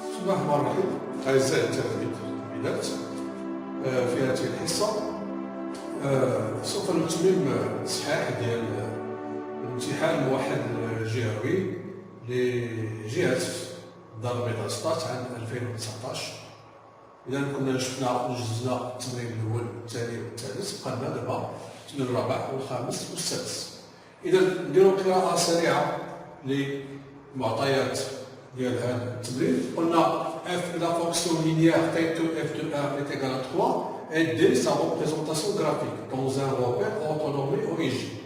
بسم الله الرحمن الرحيم. أعزائي التلاميذ في هذه الحصة سوف نتمم تصحيح ديال الامتحان الموحد الجهوي لجهة الدار البيضاء سطات عام 2019. إذا كنا شفنا جزنا التمرين الأول والثاني والثالث، بقى لنا دابا التمرين الرابع والخامس والسادس. إذا نديرو قراءة سريعة للمعطيات ديال هذا التمرين. قلنا f la fonction linéaire telle que f de 1 est égal à 3 et d sa représentation graphique dans un repère orthonormé origine.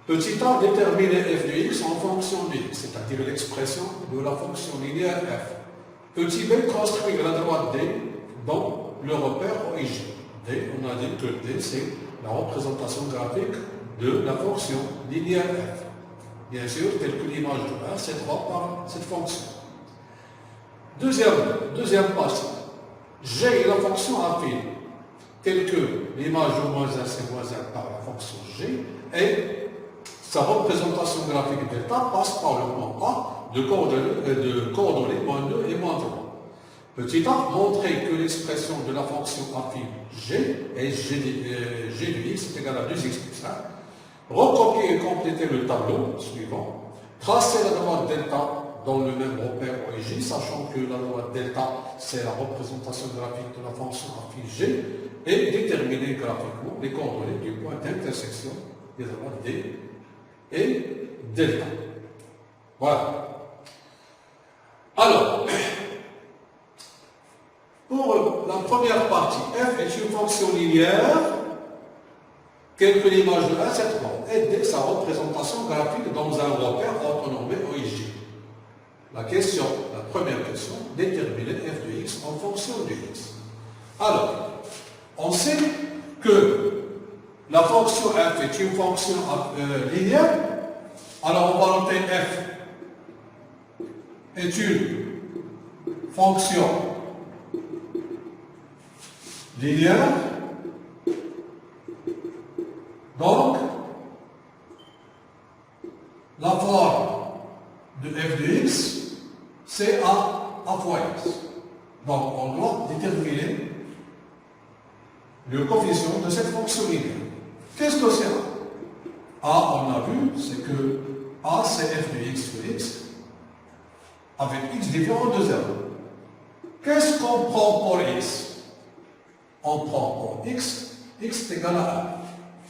Petit a, déterminer f de x en fonction de x, c'est-à-dire l'expression de la fonction linéaire f. Petit b, construire la droite d dans le repère origine. D, on a dit que d c'est la représentation graphique de la fonction linéaire f. Bien sûr, telle que l'image de 1, c'est droit par cette fonction. Deuxième partie, g est la fonction affine, telle que l'image de moins 1, c'est moins 1 par la fonction g, et sa représentation graphique delta passe par le point A de coordonnées moins 2 et moins 3. Petit a, montrer que l'expression de la fonction affine g est g de x est égal à 2x plus 1. Recopier et compléter le tableau suivant. Tracer la droite delta dans le même repère origine, sachant que la droite delta, c'est la représentation graphique de la fonction affine g, et déterminer graphiquement les coordonnées du point d'intersection des droites d et delta. Voilà. Alors, pour la première partie, f est une fonction linéaire, telle que l'image de 1, c'est 3, et d sa représentation graphique dans un repère orthonormé origine. La première question, déterminer f de x en fonction de x. Alors, on sait que la fonction f est une fonction linéaire. Alors, on va noter f est une fonction linéaire. Donc, la forme de f de x, c'est a fois x. Donc, on doit déterminer le coefficient de cette fonction linéaire. Qu'est-ce que c'est a? A, on a vu, c'est que a, c'est f de x sur x, avec x différent de 0. Qu'est-ce qu'on prend pour x? On prend pour x est égal à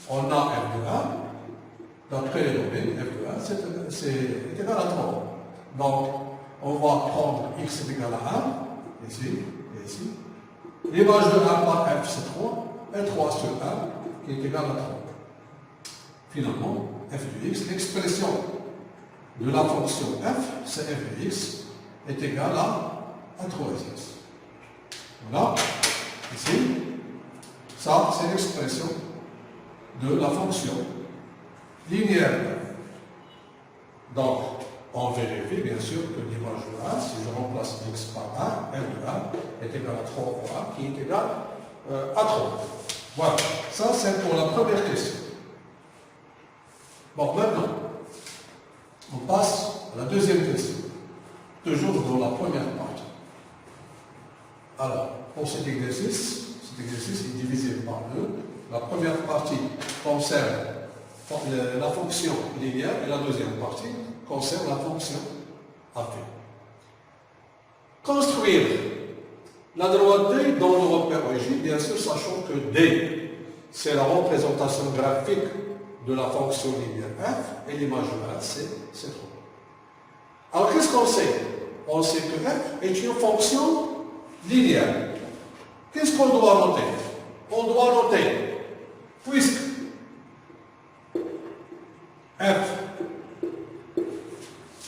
1. On a f de 1, d'après les données, f de 1, c'est égal à 3. Donc, on va prendre x est égal à 1, ici et ici. L'image de 1 par f, c'est 3, et 3 sur 1, qui est égal à 3. Finalement, f de x, l'expression de la fonction f, c'est f de x, est égal à 3x. Voilà, ici, ça, c'est l'expression de la fonction linéaire. Donc, on vérifie bien sûr que l'image de 1, si je remplace x par 1, f de 1 est égal à 3 fois 1, qui est égal à 3. Voilà, ça c'est pour la première question. Bon, maintenant, on passe à la deuxième question, toujours dans la première partie. Alors, pour cet exercice est divisé par 2. La première partie concerne la fonction linéaire et la deuxième partie concerne la fonction affine. Construire la droite d dans le repère origine, bien sûr, sachant que d, c'est la représentation graphique de la fonction linéaire f, et l'image de 1, c'est 3. Alors, qu'est-ce qu'on sait? On sait que f est une fonction linéaire. Qu'est-ce qu'on doit noter? On doit noter, puisque f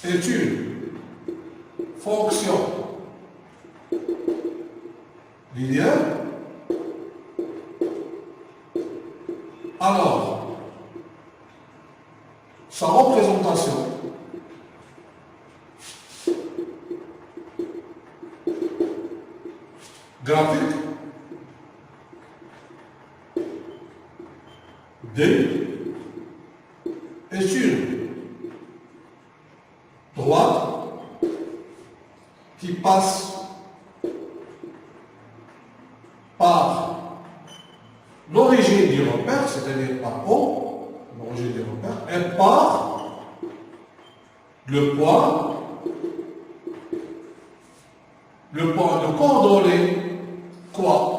est une fonction linéaire, alors sa représentation graphique d est une droite qui passe par l'origine du repère, c'est-à-dire par O, l'origine du repère, et par le point de coordonnées quoi?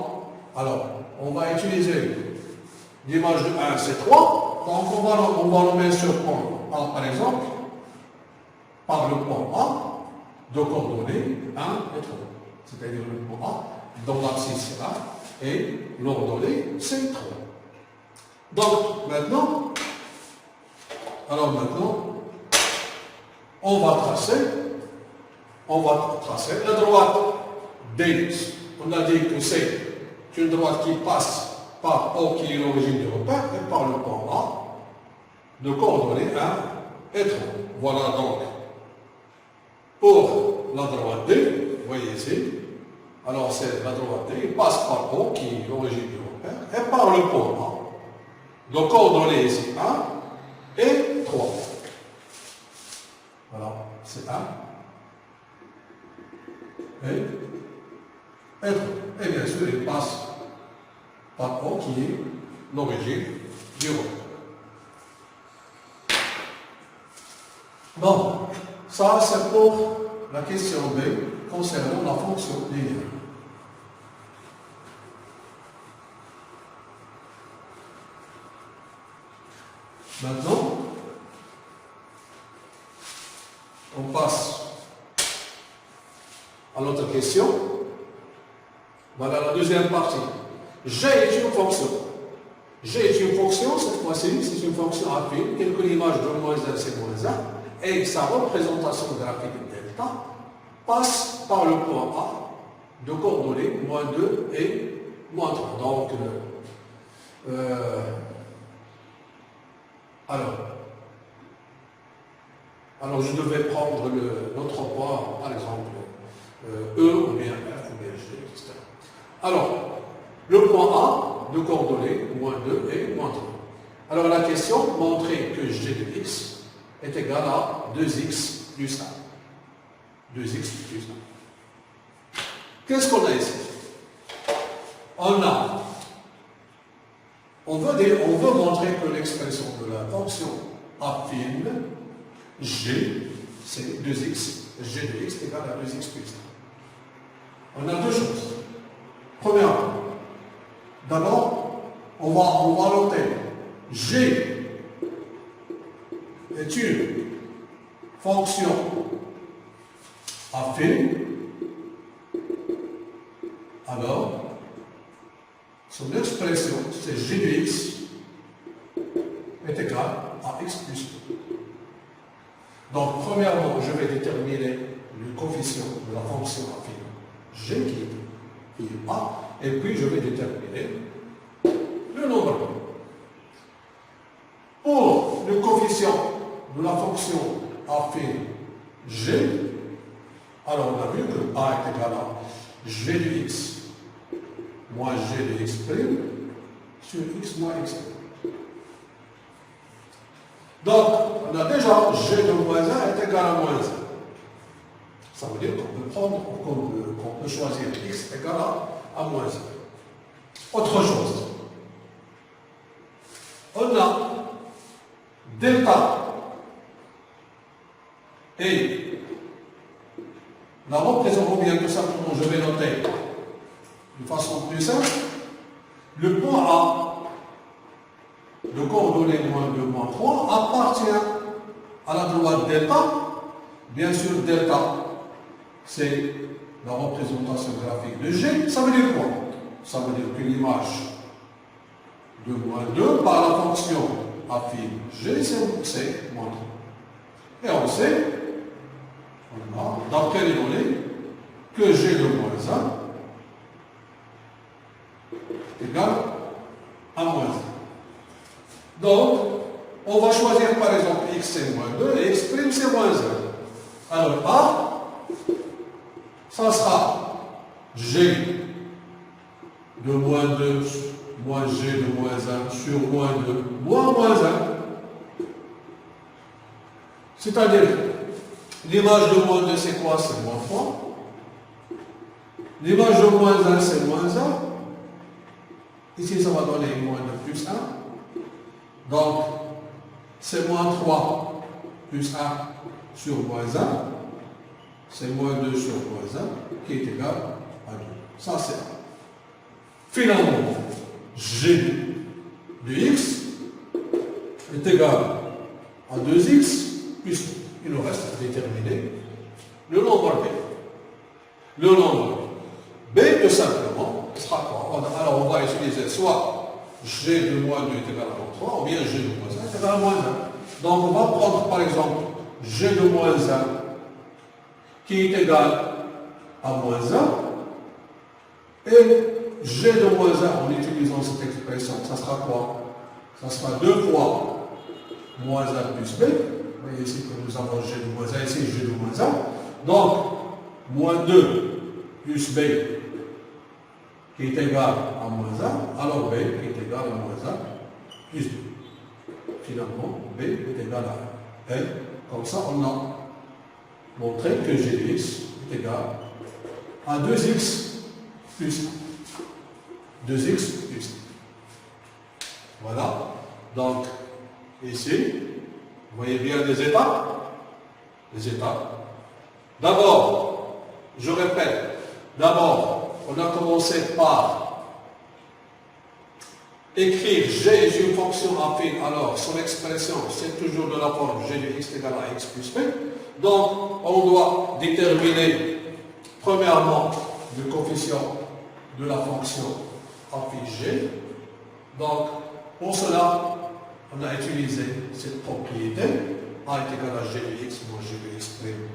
Alors, on va utiliser l'image de 1, c'est 3, donc on va le mettre sur point A par exemple, par le point A de coordonnées 1 et 3, c'est-à-dire le point A dans l'abscisse c'est 1 et l'ordonnée c'est 3. Donc maintenant, on va tracer la droite DX. On a dit que c'est une droite qui passe par O qui est l'origine du repère et par le point A de coordonnées 1 et 3. Voilà donc pour la droite D, vous voyez ici, alors c'est la droite D, il passe par O qui est l'origine du repère et par le point A de coordonnées ici 1 et 3. Voilà, c'est 1 et 3. Et bien sûr, il passe par O qui est l'origine du repère. Bon, ça c'est pour la question B concernant la fonction linéaire. Maintenant, on passe à l'autre question. Voilà la deuxième partie. G est une fonction. G est une fonction, cette fois-ci, c'est une fonction affine, telle que l'image de moins 1 c'est moins 1, et sa représentation graphique delta passe par le point A de coordonnées moins 2 et moins 3. Donc, alors je devais prendre notre point, par exemple, E ou bien F ou bien G, etc. Alors, le point A de coordonnées moins 2 et moins 3. Alors la question montrait que G de x est égal à 2x plus 1. 2x plus 1. Qu'est-ce qu'on a ici? On veut montrer que l'expression de la fonction affine G, c'est 2x. G de x est égal à 2x plus 1. On a deux choses. Premièrement, d'abord, on va noter G est une fonction affine. Alors, son expression, c'est G de x est égal à x plus 2. Donc, premièrement, je vais déterminer le coefficient de la fonction affine G qui est A, et puis je vais déterminer le nombre. Pour le coefficient de la fonction affine G, alors on a vu que A est égal à G de x moins G de x' sur x moins x'. Donc, on a déjà G de moins 1 est égal à moins 1. Ça veut dire qu'on peut choisir x égal à moins 1. Autre chose, on a delta et la représentation, bien tout simplement, je vais noter de façon plus simple, le point A de coordonnées moins 2, moins 3 appartient à la droite delta. Bien sûr, delta, c'est la représentation graphique de G. Ça veut dire quoi? Ça veut dire que l'image de moins 2 par la fonction affine G, c'est moins 3. Et on sait, d'après les données, que G de moins 1 égal à moins 1. Donc, on va choisir par exemple x c'est moins 2 et x' c'est moins 1. Alors A, ça sera G de moins 2 moins G de moins 1 sur moins 2 moins 1. C'est-à-dire, l'image de moins 2 c'est quoi? C'est moins 3. L'image de moins 1, c'est moins 1. Ici, ça va donner moins 2 plus 1. Donc, c'est moins 3 plus 1 sur moins 1. C'est moins 2 sur moins 1 qui est égal à 2. Ça, c'est 1. Finalement, g de x est égal à 2x plus 2. Il nous reste à déterminer le nombre b. Le nombre b, tout simplement, sera quoi? Alors, on va utiliser soit g de moins 2 est égal à moins 3, ou bien g de moins 1 est égal à moins 1. Donc, on va prendre, par exemple, g de moins 1 qui est égal à moins 1. Et g de moins 1, en utilisant cette expression, ça sera quoi? Ça sera 2 fois moins 1 plus b. Vous voyez ici que nous avons g de moins 1, ici g de moins 1. Donc, moins 2 plus b qui est égal à moins 1, alors b qui est égal à moins 1 plus 2. Finalement, b est égal à 1. Et comme ça, on a montré que g de x est égal à 2x plus 1. 2x plus 1. Voilà. Donc, ici, vous voyez bien les étapes. Les étapes. D'abord, je répète, d'abord, on a commencé par écrire g est une fonction affine. Alors, son expression, c'est toujours de la forme g de x égale à x plus b. Donc, on doit déterminer, premièrement, le coefficient de la fonction affine g. Donc, pour cela, on a utilisé cette propriété. A est égal à g de x moins g de x prime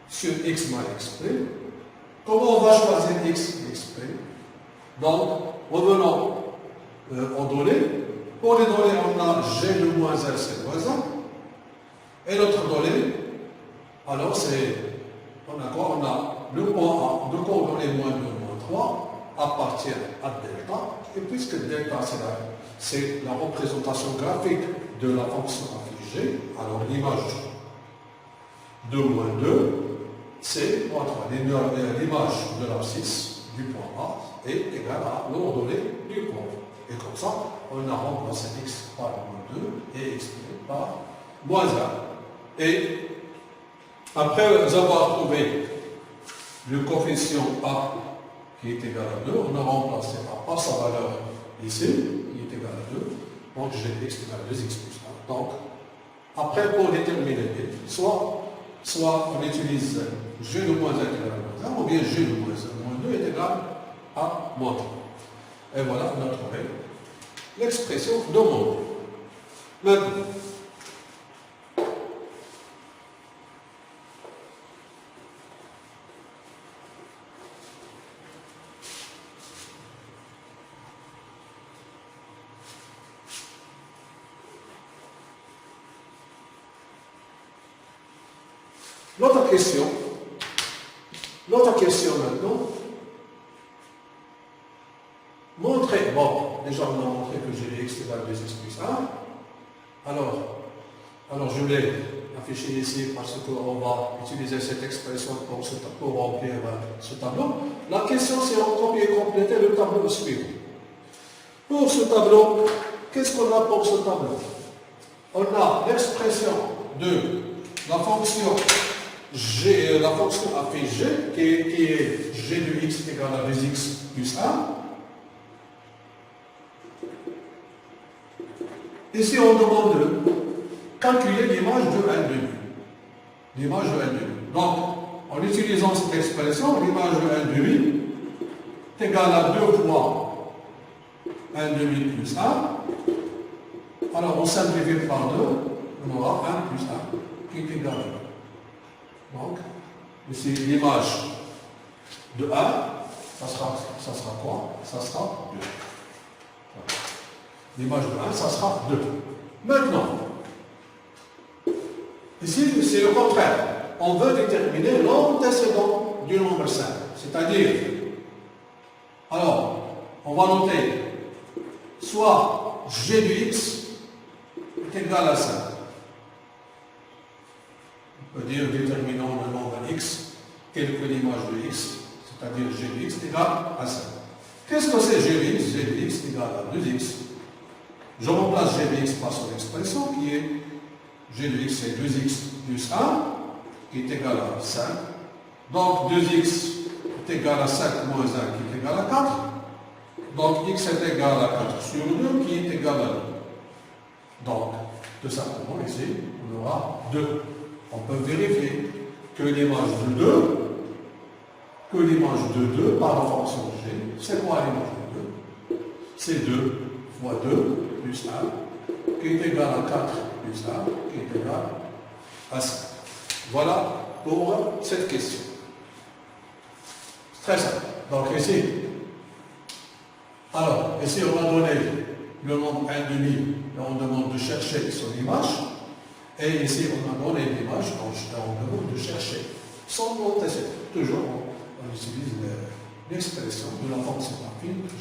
sur x moins x prime. Comment on va choisir x et x prime? Donc, revenons aux données. Pour les données, on a g de moins 1, c'est moins 1. Et notre donnée, alors c'est, on a quoi? On a le point A, deux coordonnées moins 2, moins 3, appartient à delta. Et puisque delta, c'est la représentation graphique de la fonction affine g, alors l'image de moins 2, c'est moins 3. L'image de l'abscisse du point A est égale à l'ordonnée du point. Et comme ça, on a remplacé x par moins 2 et x par moins 1. Et après avoir trouvé le coefficient A qui est égal à 2, on a remplacé A par sa valeur ici, qui est égal à 2. Donc g de x égale à 2x plus 1. Donc, après pour déterminer b, soit on utilise g de moins 1 est égal à moins 1, ou bien g de moins 1 moins 2 est égal à moins 3. Et voilà, on a trouvé l'expression demandée. Maintenant, l'autre question maintenant, montrer, bon, déjà on a montré que g de x égale à 2x plus 1, alors je l'ai affiché ici parce qu'on va utiliser cette expression pour remplir ce tableau. La question c'est de copier et compléter le tableau suivant. Pour ce tableau, qu'est-ce qu'on a pour ce tableau? On a l'expression de la fonction g, la fonction affine g, qui est g de x égale à 2x plus 1. Ici, on demande de calculer l'image de 1 demi. L'image de 1 demi. Donc, en utilisant cette expression, l'image de 1 demi est égale à 2 fois 1 demi plus 1. Alors, on simplifie par 2, on aura 1 plus 1 qui est égal à 2. Donc, ici, l'image de 1, ça sera quoi? Ça sera 2. L'image de 1, ça sera 2. Maintenant, ici, c'est le contraire. On veut déterminer l'antécédent du nombre 5. C'est-à-dire, alors, on va noter soit g de x est égal à 5. On peut dire, déterminant le nombre x, quelle que l'image de x, c'est-à-dire g de x égale à 5. Qu'est-ce que c'est g de x? G de x égale à 2x. Je remplace g de x par son expression qui est g de x c'est 2x plus 1 qui est égal à 5. Donc 2x est égal à 5 moins 1 qui est égal à 4. Donc x est égal à 4 sur 2 qui est égal à 2. Donc, tout simplement, ici, on aura 2. On peut vérifier que l'image de 2 par la fonction g, c'est quoi l'image de 2? C'est 2 fois 2 plus 1 qui est égal à 4 plus 1 qui est égal à 5. Voilà pour cette question. Très simple. Donc ici, alors, ici on a donné le nombre 1,5 et on demande de chercher son image. Et ici on a donné l'image et on demande de chercher son antécédent. Toujours on utilise l'expression de la fonction affine g.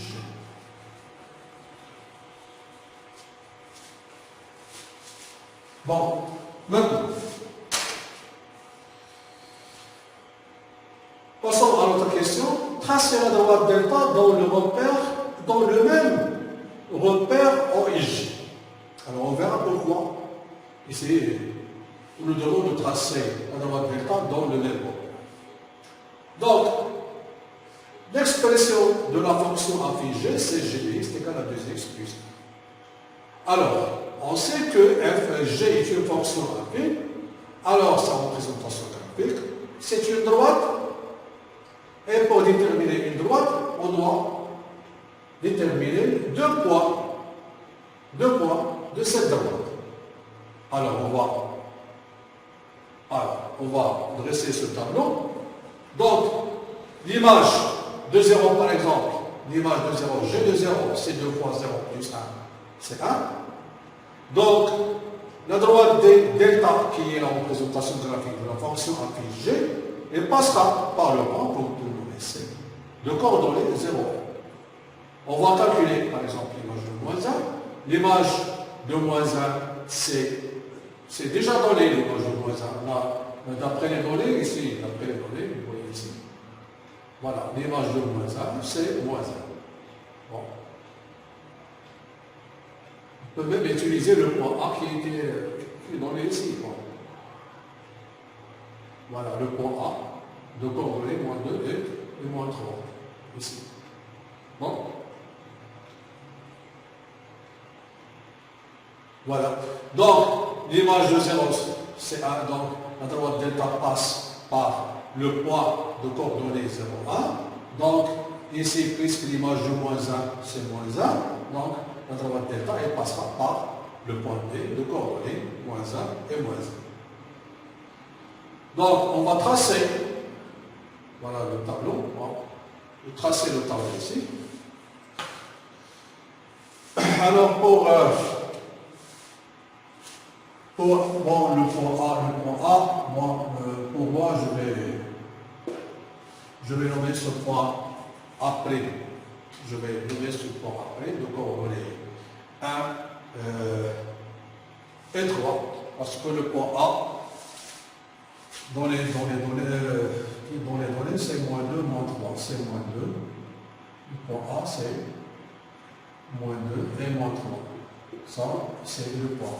Bon, maintenant, passons à notre question. Tracer la droite delta dans le même repère OIG. Alors on verra pourquoi. Ici, on nous demande de tracer la droite delta dans le même repère. Donc, l'expression de la fonction affine g, c'est g de x égale à 2x plus 1. Alors, on sait que f, g est une fonction affine. Alors, sa représentation graphique, c'est une droite. Et pour déterminer une droite, on doit déterminer deux points de cette droite. Alors, on va dresser ce tableau. Donc, l'image de 0, par exemple, l'image de 0, g de 0, c'est 2 fois 0 plus 1, c'est 1. Donc, la droite delta, qui est la représentation graphique de la fonction affine g, elle passera par le rang pour nous laisser de coordonnées 0. On va calculer, par exemple, l'image de moins 1. L'image de moins 1, c'est déjà donné l'image de moins 1. Là, d'après les données, ici, d'après les données, vous voyez ici. Voilà, l'image de moins 1, c'est moins 1. Bon. On peut même utiliser le point A qui est donné ici. Bon. Voilà, le point A de coordonnées moins 2 et moins 3. Ici. Bon. Voilà. Donc, l'image de 0, c'est 1. Donc, la droite delta passe par le point de coordonnées 0, 1. Donc, ici, puisque l'image de moins 1, c'est moins 1, donc la droite delta, elle passera par le point D de coordonnées moins 1 et moins 1. Donc, on va tracer, voilà le tableau, on va tracer le tableau ici. Alors, pour le point A, pour moi, je vais nommer ce point après. Je vais nommer ce point après de coordonnées 1 et 3, parce que le point A, dans les données, c'est moins 2, moins 3, c'est moins 2. Le point A, c'est moins 2 et moins 3. Ça, c'est le point A.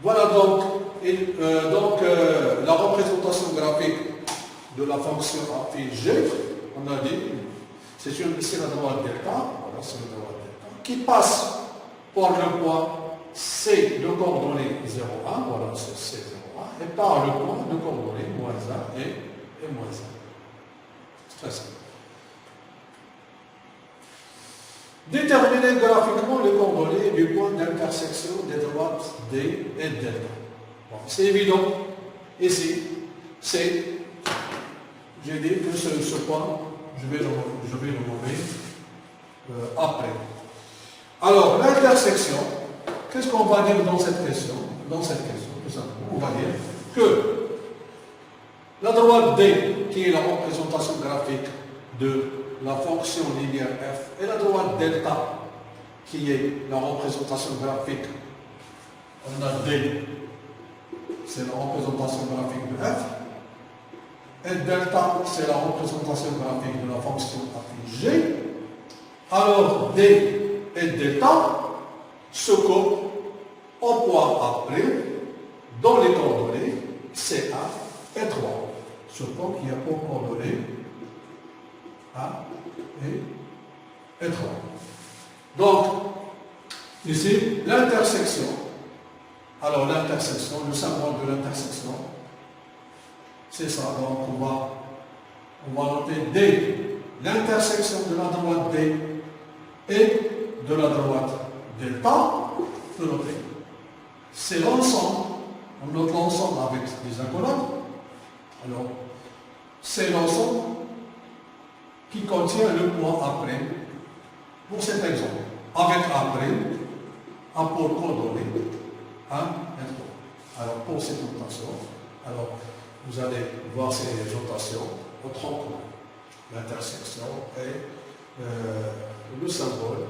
Voilà donc, la représentation graphique de la fonction affine g, on a dit, c'est la droite delta, voilà, c'est la droite delta, qui passe par le point C de coordonnées 0, 1, voilà, c'est C, 0, 1, et par le point de coordonnées moins 1 et moins 1. C'est très simple. Déterminer graphiquement les coordonnées du point d'intersection des droites D et delta. Bon, c'est évident. Ici, j'ai dit que ce point, je vais le nommer après. Alors, l'intersection, qu'est-ce qu'on va dire dans cette question? Tout simplement, on va dire que la droite D, qui est la représentation graphique de la fonction linéaire f, et la droite delta, qui est la représentation graphique, on a D, c'est la représentation graphique de f, Et delta, c'est la représentation graphique de la fonction affine G. Alors, D et delta se copent au point A', dans les coordonnées C1 et 3. Ce point qui a pour coordonnées A et 3. Donc, ici, l'intersection. Alors, l'intersection, le symbole de l'intersection, c'est ça. Donc, on va noter D, l'intersection de la droite D et de la droite delta, de noter. C'est l'ensemble, on note l'ensemble avec des accolades. Alors, c'est l'ensemble qui contient le point A', pour cet exemple. Avec A', A pour coordonnées 1 et 3. Alors, pour cette notation, alors, vous allez voir ces notations au tronc commun. L'intersection et les symboles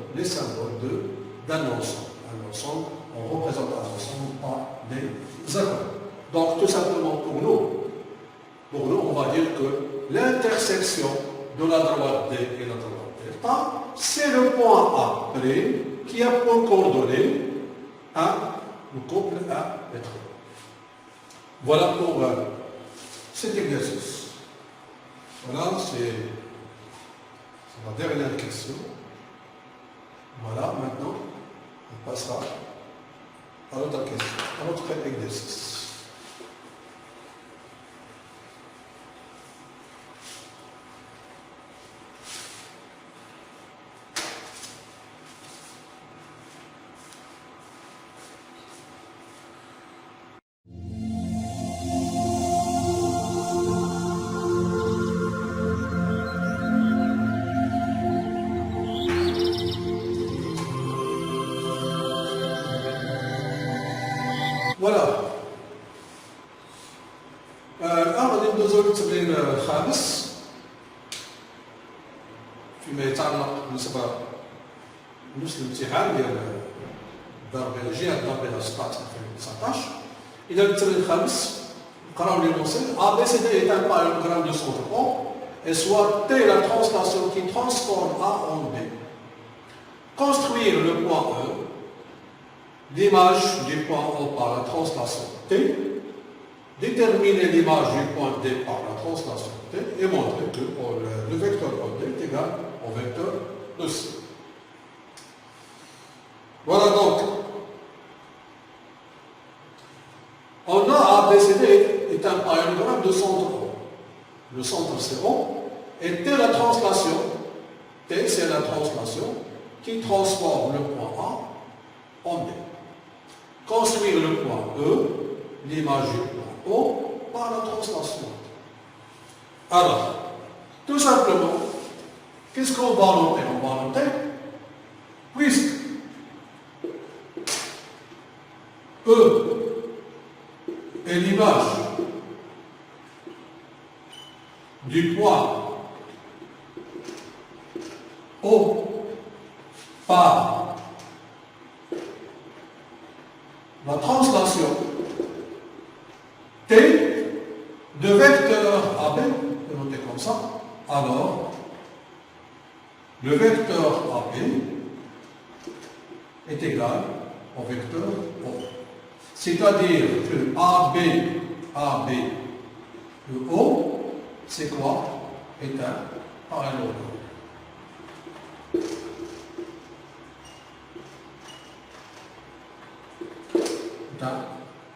d'un ensemble. Un ensemble, on représente un ensemble par des accords. Donc, tout simplement pour nous, on va dire que l'intersection de la droite D et la droite delta, c'est le point A' qui a pour coordonnées 1, le couple 1 et 3. Voilà pour cet exercice. Voilà, c'est la dernière question. Voilà, maintenant, on passera à l'autre question, à l'autre exercice. Voilà. الآن غادي ندوزو للتمرين الخامس فيما يتعلق بالنسبة لنفس الامتحان ديال الدار البيولوجية الدار بين 16 2019. إذا التمرين الخامس نقراو لي لونسين A, B, C, D est un parallélogramme de centre O et soit T la translation qui transforme A en B. Construire le point E, l'image du point O par la translation T, déterminer l'image du point D par la translation T et montrer que le vecteur OD est égal au vecteur de C. Voilà donc. On a ABCD est un parallélogramme de centre O. Le centre c'est O et T la translation. T c'est la translation qui transforme le point A en B. Construire le point E, l'image du point O, par la translation. Alors, tout simplement, qu'est-ce qu'on va noter? On va noter, puisque E est l'image du point O par la translation T de vecteur AB, je vais noter comme ça, alors le vecteur AB est égal au vecteur O. C'est-à-dire que AB, le O, c'est quoi? Est un parallélogramme.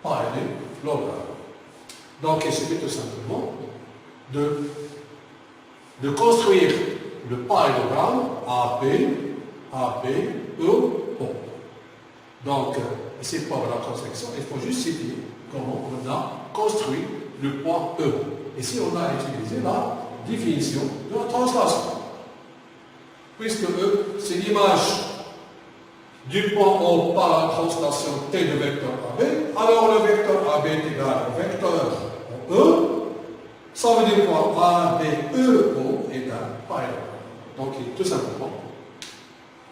Parallélogramme. Donc il suffit tout simplement de construire le parallélogramme AB, E, O. Donc ici pour la construction, il faut juste citer comment on a construit le point E. Ici on a utilisé la définition de la translation. Puisque E, c'est l'image du point O par la translation T de vecteur AB, alors le vecteur AB est égal au vecteur E. Ça veut dire quoi? AB, E, O est un parallélogramme. Donc tout simplement,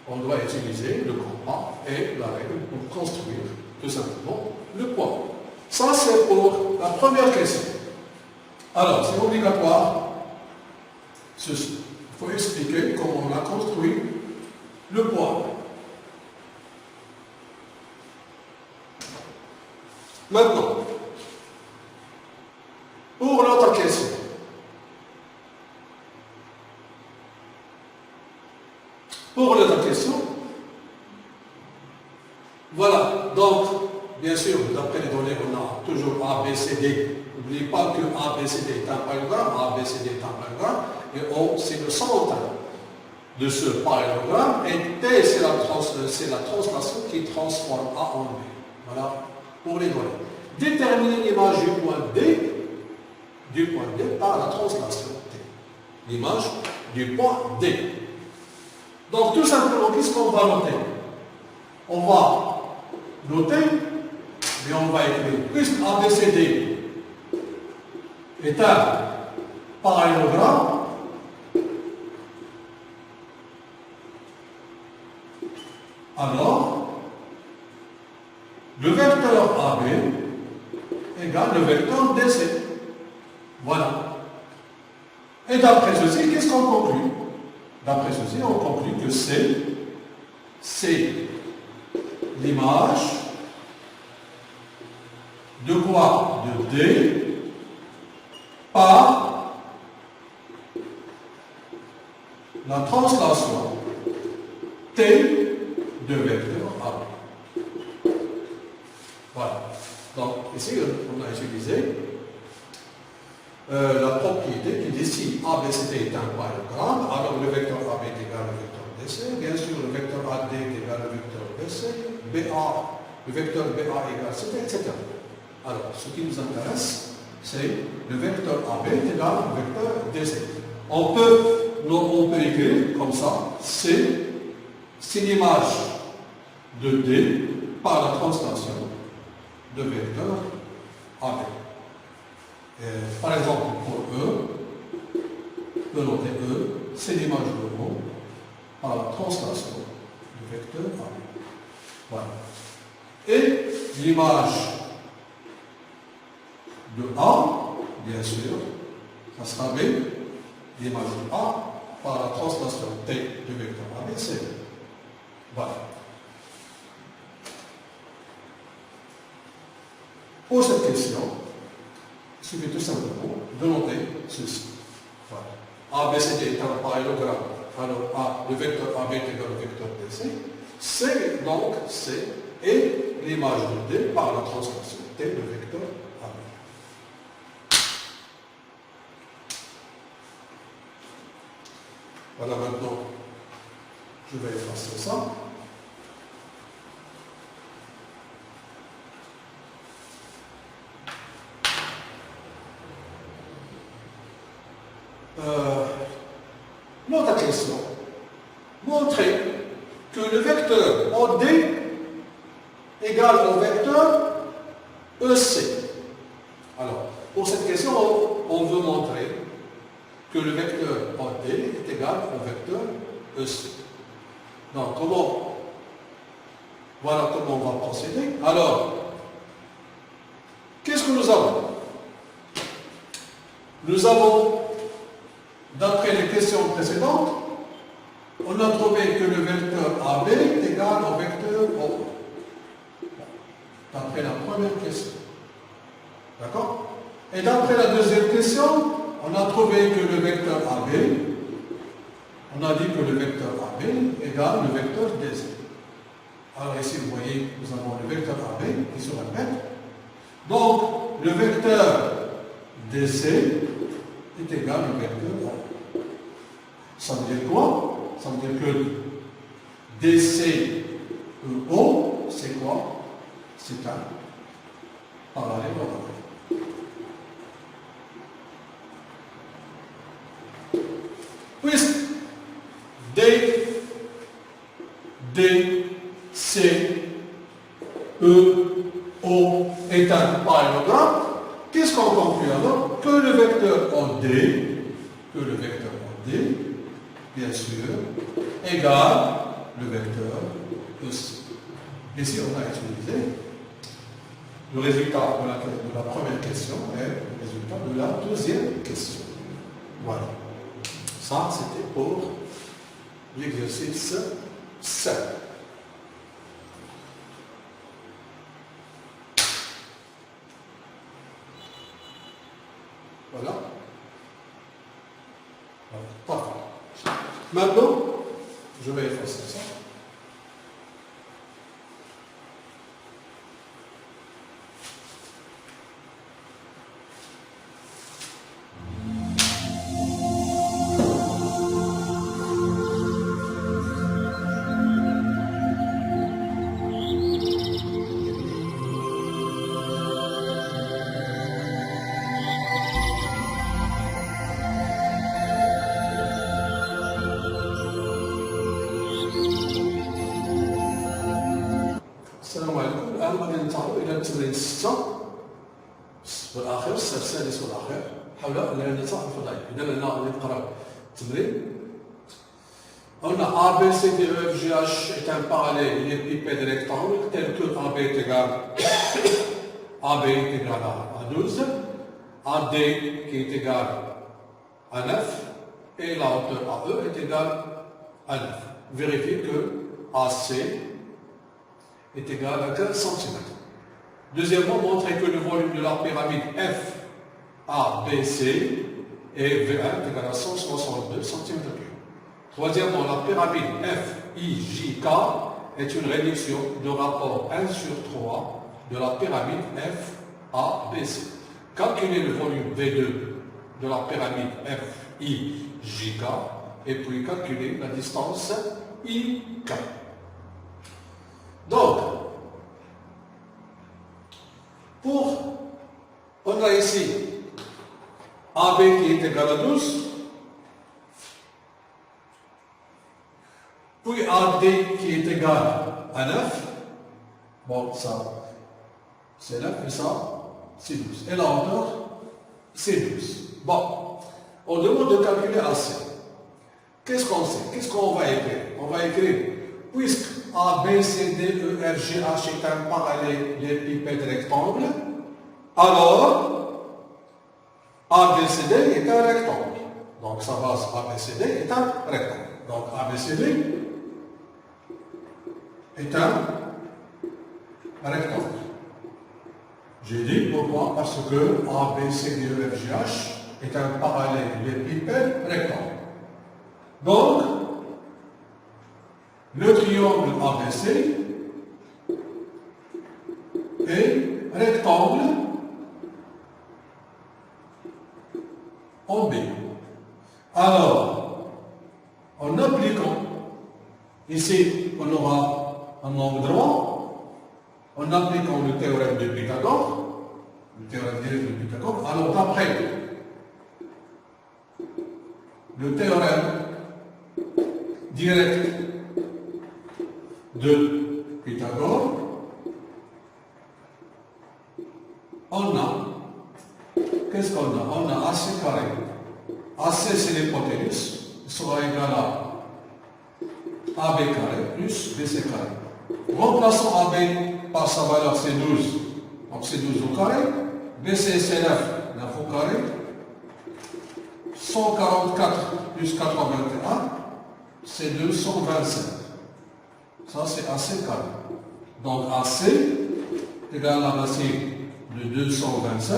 on doit utiliser le compas et la règle pour construire tout simplement le point. Ça c'est pour la première question. Alors, c'est obligatoire, ceci. Il faut expliquer comment on a construit le point. Maintenant, pour l'autre question. Pour l'autre question, voilà, donc, bien sûr, d'après les données, on a toujours A, B, C, D. N'oubliez pas que A, B, C, D est un parallélogramme, A, B, C, D est un parallélogramme, et O, c'est le centre de ce parallélogramme, et T, c'est la translation qui transforme A en B. Voilà, pour les données. Déterminer l'image du point D par la translation T. L'image du point D. Donc, tout simplement, qu'est-ce qu'on va noter? On va noter, et on va écrire, puisque ABCD est un parallélogramme, alors, le vecteur AB égale le vecteur DC. Voilà. Et d'après ceci, qu'est-ce qu'on conclut? D'après ceci, on conclut que c'est l'image de quoi? De D par la translation T de vecteur AB. Voilà. Donc, ici, on a utilisé la propriété qui dit si ABCD est un parallélogramme, alors le vecteur AB est égal au vecteur DC, bien sûr le vecteur AD est égal au vecteur BC, le vecteur BA égale C, etc. Alors, ce qui nous intéresse, c'est le vecteur AB est égal au vecteur DC. On peut écrire comme ça, c'est l'image de D par la translation de vecteur AB. Par exemple, pour E, on peut noter E, c'est l'image de O par la translation du vecteur AB. Voilà. Et l'image de A, bien sûr, ça sera B, l'image de A par la translation T du vecteur AB, c'est B. Voilà. Pour cette question, il suffit tout simplement de noter ceci. Voilà. ABCD est un parallélogramme. Alors le vecteur AB est égal au vecteur DC. C, donc, C est l'image de D par la translation T de vecteur AB. Voilà, maintenant, je vais effacer ça. L'autre question, montrer que le vecteur OD égale au vecteur EC. Alors, pour cette question, on veut montrer que le vecteur OD est égal au vecteur EC. Donc, voilà comment on va procéder. Alors, qu'est-ce que nous avons? Nous avons, d'après les questions précédentes, on a trouvé que le vecteur AB est égal au vecteur O. D'après la première question. D'accord? Et d'après la deuxième question, on a trouvé que le vecteur AB, on a dit que le vecteur AB égale le vecteur DC. Alors ici, vous voyez, nous avons le vecteur AB qui se répète. Donc, le vecteur DC est égal au vecteur O. Ça veut dire quoi? Ça veut dire que DC EO, c'est quoi? C'est un parallélogramme. Puisque DC EO est un parallélogramme, qu'est-ce qu'on conclut alors? Que le vecteur OD, bien sûr, égale le vecteur EC. Ici, on a utilisé le résultat de la première question et le résultat de la deuxième question. Voilà. Ça, c'était pour l'exercice 7. Voilà. Parfait. Maintenant, je vais effacer ça. السلام عليكم. الان غادي ننتقلوا الى التمرين 6 والاخير، السادس والاخير حول الهندسه الفضائيه. اذا هنا غادي نقراو التمرين. On a A, B, C, D, E, F, G, H est un parallèle elliptique rectangle tel que AB est égal AB est égal à 12, AD qui est égal à 9 et la hauteur AE est égale à 9. Vérifiez que AC est égal à 15 cm. Deuxièmement, montrez que le volume de la pyramide F, A, B, C et V1 est égal à 162 cm3. Troisièmement, la pyramide F, I, J, K est une réduction de rapport 1 sur 3 de la pyramide F, A, B, C. Calculez le volume V2 de la pyramide F, I, J, K et puis calculez la distance I, K. Donc, on a ici AB qui est égal à 12, puis AD qui est égal à 9, bon ça c'est 9 et ça c'est 12, et la hauteur c'est 12. Bon, on demande de calculer AC. Qu'est-ce qu'on sait? Qu'est-ce qu'on va écrire? On va écrire, puisque A, B, C, D, E, F, G, H est un parallélépipède rectangle, alors A, B, C, D est un rectangle. Donc sa base A, B, C, D est un rectangle. Donc A, B, C, D est un rectangle. J'ai dit pourquoi? Parce que A, B, C, D, E, F, G, H est un parallélépipède rectangle. Donc, le triangle ABC est rectangle en B. Alors, en appliquant, ici on aura un angle droit, en appliquant le théorème de Pythagore, alors d'après le théorème direct de Pythagore, on a, qu'est-ce qu'on a? On a AC carré. AC c'est l'hypoténuse, sera égal à AB carré plus BC carré. Remplaçons AB par sa valeur c'est 12, donc c'est 12 au carré, BC c'est 9 au carré, 144 plus 81, c'est 225. Ça, c'est AC carré. Donc, AC égale la racine de 225.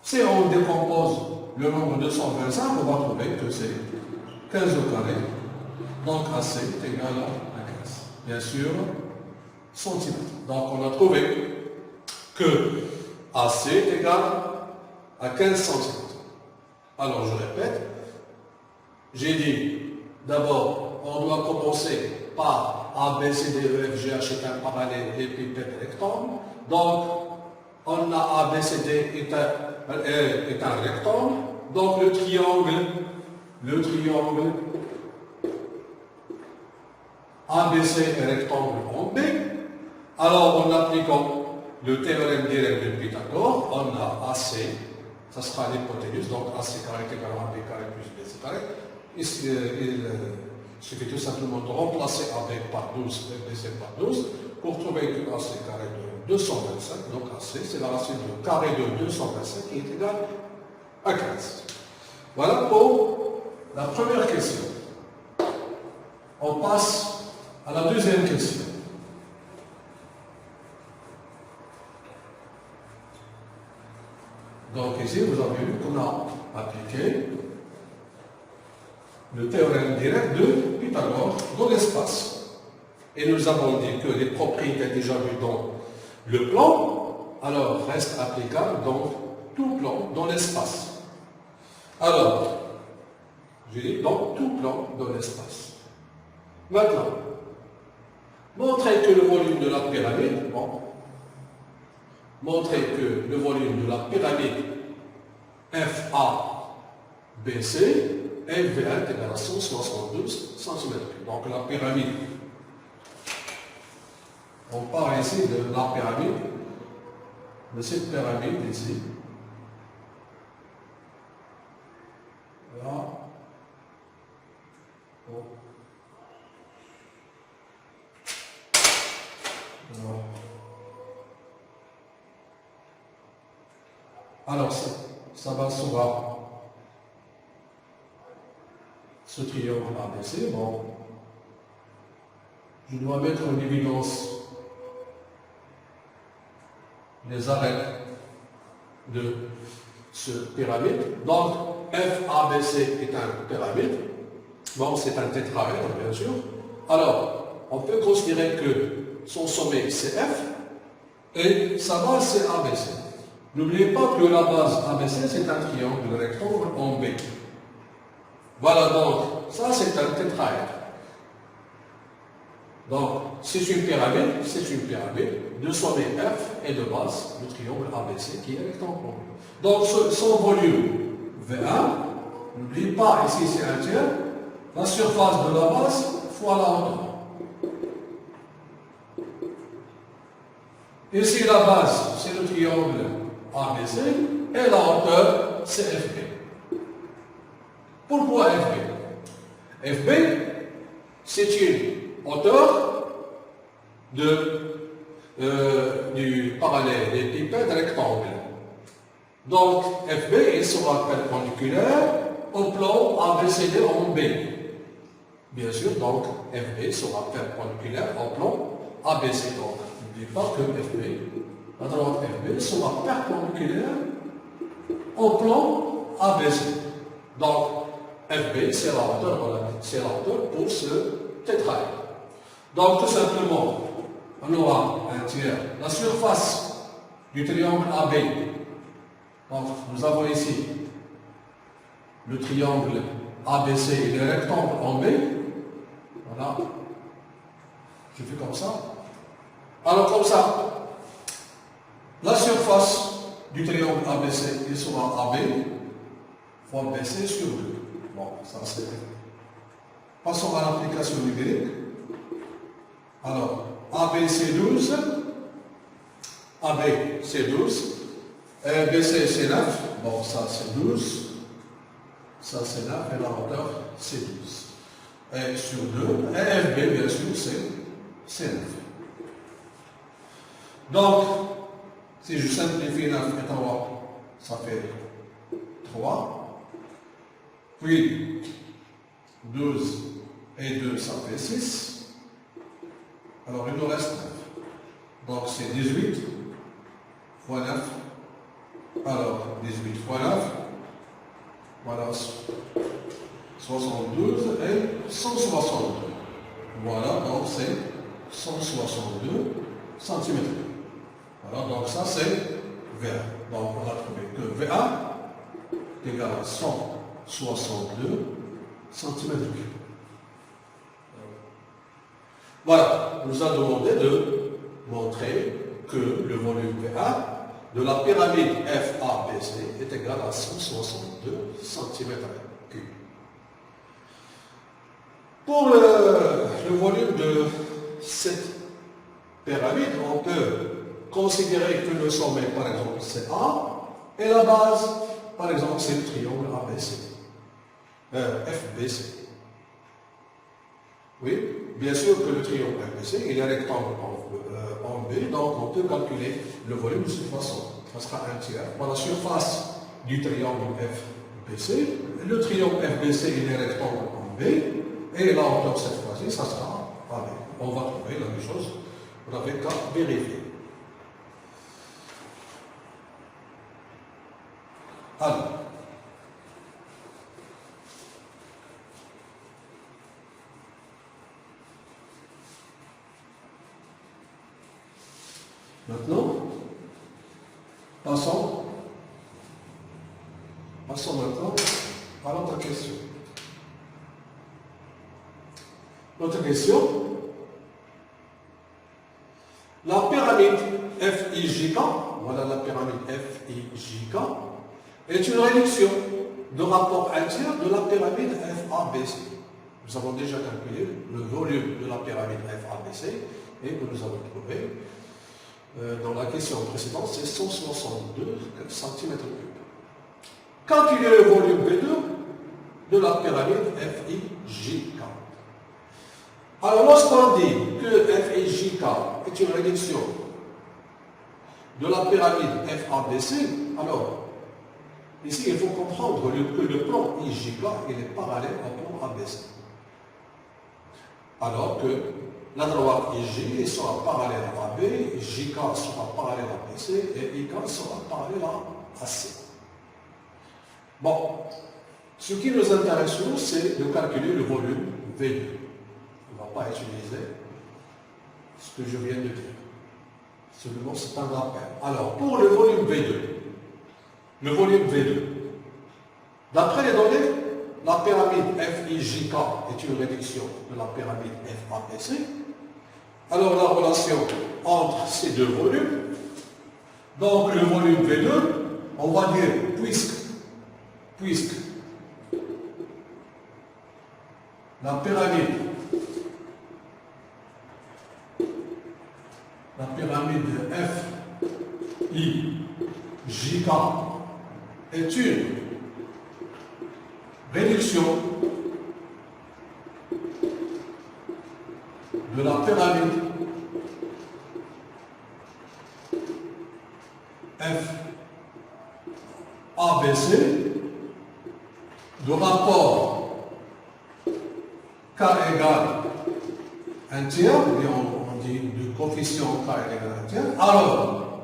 Si on décompose le nombre de 225, on va trouver que c'est 15 au carré. Donc, AC est égal à 15. Bien sûr, centimètres. Donc, on a trouvé que AC est égal à 15 centimètres. Alors, je répète. J'ai dit, d'abord, on doit commencer par A, B, C, D, E, F, G, H est un parallélépipède rectangle. Donc, on a A, B, C, D est un rectangle. Donc, le triangle ABC est rectangle en B. Alors, en appliquant le théorème direct de Pythagore, on a AC, ça sera l'hypoténuse, donc AC carré est égal à AB carré plus BC carré. Ici, il suffit tout simplement de remplacer AB par 12 et BC par 12 pour trouver que AC carré de 225, donc AC, c'est la racine de carré de 225 qui est égale à 15. Voilà pour la première question. On passe à la deuxième question. Donc ici, vous avez vu qu'on a appliqué le théorème direct de Pythagore dans l'espace. Et nous avons dit que les propriétés déjà vues dans le plan, alors restent applicables dans tout plan dans l'espace. Alors, je dis dans tout plan dans l'espace. Maintenant, montrer que le volume de la pyramide, montrer que le volume de la pyramide FABC est V1 égale à 172 cm. Donc la pyramide, on parle ici de la pyramide, de cette pyramide ici. Voilà. Bon. Alors, ça va sera ce triangle ABC. Bon, je dois mettre en évidence les arêtes de ce pyramide. Donc, FABC est un pyramide. Bon, c'est un tétraèdre, bien sûr. Alors, on peut considérer que son sommet c'est F et sa base c'est ABC. N'oubliez pas que la base ABC c'est un triangle rectangle en B. Voilà, donc, ça c'est un tétraèdre. Donc, c'est une pyramide de sommet F et de base du triangle ABC qui est rectangle en B. Donc, son volume V1, n'oubliez pas, ici c'est un tiers, la surface de la base fois la hauteur. Ici, la base, c'est le triangle ABC, et la hauteur, c'est FB. Pourquoi FB? FB, c'est une hauteur du parallélépipède rectangle. Donc, FB, il sera perpendiculaire au plan ABCD en B. Bien sûr, donc, FB sera perpendiculaire au plan ABC. Donc, n'oubliez pas que FB, la droite FB, sera perpendiculaire au plan ABC. Donc, FB, c'est la hauteur pour ce tétraèdre. Donc, tout simplement, on aura un tiers. La surface du triangle AB. Donc, nous avons ici le triangle ABC et le rectangle en B. Voilà. Je fais comme ça. Alors, comme ça, la surface du triangle ABC, il sera AB fois BC sur 2. Bon, ça c'est. Passons à l'application numérique. Alors, AB c'est 12, AB c'est 12, BC c'est 9, bon ça c'est 12, ça c'est 9 et la hauteur c'est 12. Et sur 2, et FB bien sûr c'est 9. Donc, si je simplifie 9 et 3, ça fait 3. Puis 12 et 2, ça fait 6. Alors il nous reste 9. Donc c'est 18 fois 9. Alors 18 fois 9, voilà 72 et 162. Voilà, donc c'est 162 cm. Voilà, donc ça c'est V1. Donc on a trouvé que V1 est égal à 162 cm3. Voilà, nous a demandé de montrer que le volume V1 de la pyramide FABC est égal à 162 cm3. Pour le volume de cette pyramide, on peut considérer que le sommet, par exemple, c'est A, et la base, par exemple, c'est le triangle FBC. Oui, bien sûr que le triangle FBC, il est rectangle en en B, donc on peut calculer le volume de cette façon. Ça sera 1 tiers par la surface du triangle FBC. Le triangle FBC, il est rectangle en B, et la hauteur cette fois-ci, ça sera AB. On va trouver la même chose, vous n'avez qu'à vérifier. Alors, maintenant, passons maintenant à notre question. Notre question, la pyramide FIJK, voilà la pyramide FIJK, est une réduction de rapport entier de la pyramide FABC. Nous avons déjà calculé le volume de la pyramide FABC et que nous avons trouvé dans la question précédente, c'est 162 cm3. Calculez le volume V2 de la pyramide FIJK. Alors, lorsqu'on dit que FIJK est une réduction de la pyramide FABC, alors, ici, il faut comprendre que le plan IJK, il est parallèle au plan ABC. Alors que la droite IJ sera parallèle à AB, JK sera parallèle à BC et IK sera parallèle à AC. Bon, ce qui nous intéresse, c'est de calculer le volume V2. On ne va pas utiliser ce que je viens de dire. Seulement, c'est un rappel. Alors, pour le volume V2, d'après les données, la pyramide FIJK est une réduction de la pyramide FABC. Alors, la relation entre ces deux volumes, donc le volume V2, on va dire, puisque la pyramide FIJK est une réduction de la pyramide FABC de rapport K égale 1 tiers, ou bien on dit du coefficient K égale 1 tiers. Alors,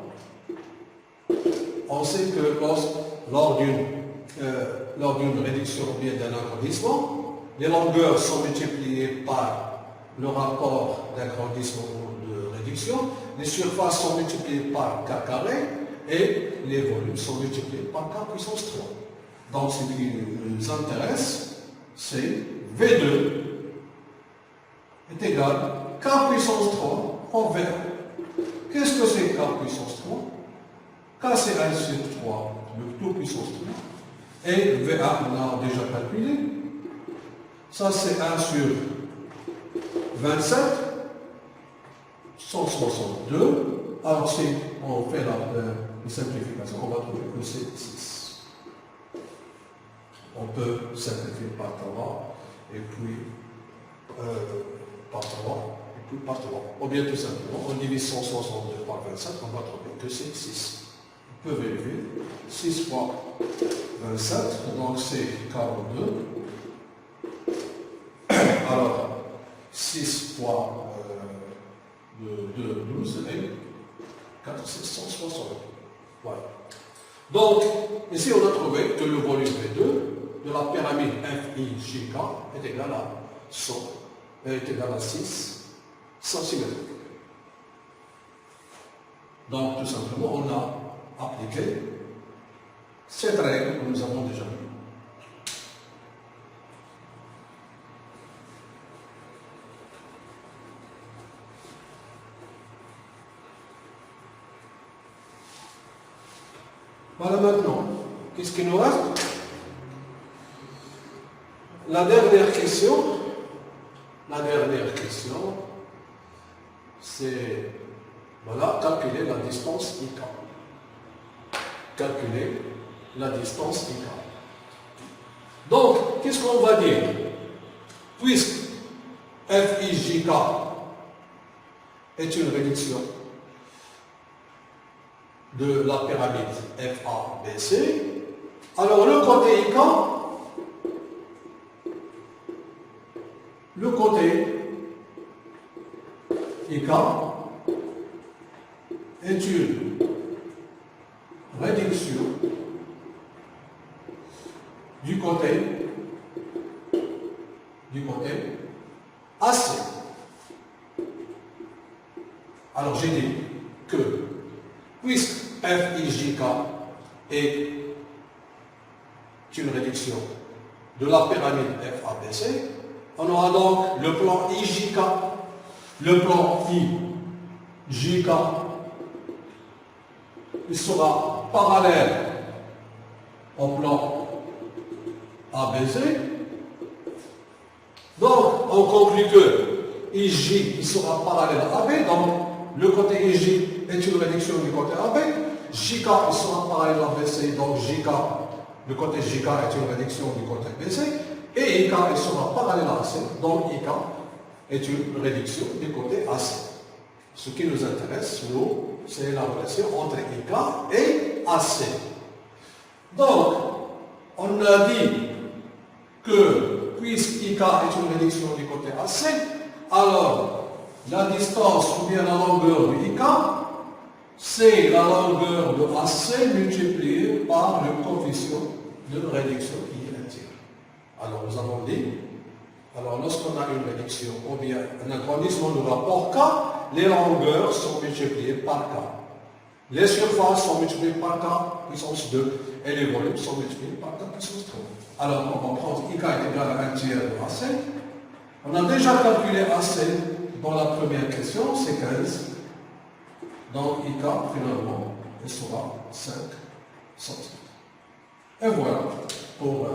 on sait que lors d'une réduction ou bien d'un agrandissement, les longueurs sont multipliées par le rapport d'agrandissement ou de réduction, les surfaces sont multipliées par K carré et les volumes sont multipliés par K puissance 3. Donc ce qui nous intéresse, c'est V2 est égal à K puissance 3 en V1. Qu'est-ce que c'est K puissance 3? K c'est 1 sur 3, le tout puissance 3. Et V1, on a déjà calculé. Ça c'est 1 sur 27, 162. Alors si on fait la simplification, on va trouver que c'est 6. On peut simplifier par 3, et puis par 3, et puis par 3. Ou bien tout simplement, on divise 162 par 27, on va trouver que c'est 6. On peut vérifier. 6 fois 27, donc c'est 42. Alors, 6 fois 2, 12 et 4, c'est 160. Voilà. Donc, ici on a trouvé que le volume V2 de la pyramide FIJK est égal à 100, est égal à 6 cm3. Donc, tout simplement, on a appliqué cette règle que nous avons déjà vue. Voilà maintenant, qu'est-ce qu'il nous reste? La dernière question, c'est, voilà, calculer la distance IK. Calculer la distance IK. Donc, qu'est-ce qu'on va dire? Puisque FIJK est une réduction de la pyramide FABC. Alors le côté IK est une réduction du côté AC. Alors j'ai dit que puisque FIJK est une réduction de la pyramide FABC, on aura donc le plan IJK. Le plan IJK, il sera parallèle au plan ABC. Donc, on conclut que IJ il sera parallèle à AB, donc le côté IJ est une réduction du côté AB. JK il sera parallèle à BC, donc JK, le côté JK est une réduction du côté BC. Et IK il sera parallèle à AC, donc IK est une réduction du côté AC. Ce qui nous intéresse, nous, c'est la relation entre IK et AC. Donc, on a dit que puisque IK est une réduction du côté AC, alors la distance ou bien la longueur de IK, c'est la longueur de AC multipliée par le coefficient de réduction qui est intime. Alors, nous avons dit, alors lorsqu'on a une réduction ou bien un agrandissement de rapport K, les longueurs sont multipliées par K. Les surfaces sont multipliées par K puissance 2 et les volumes sont multipliés par K puissance 3. Alors on va prendre IK est égal à 1 tiers de AC. On a déjà calculé AC dans la première question, c'est 15. Donc IK finalement il sera 5 cm. Et voilà pour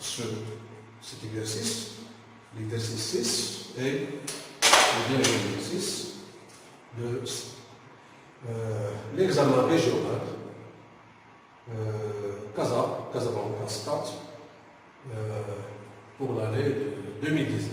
cet exercice. L'exercice 6 et le dernier exercice de l'examen régional Casablanca Stade pour l'année 2019.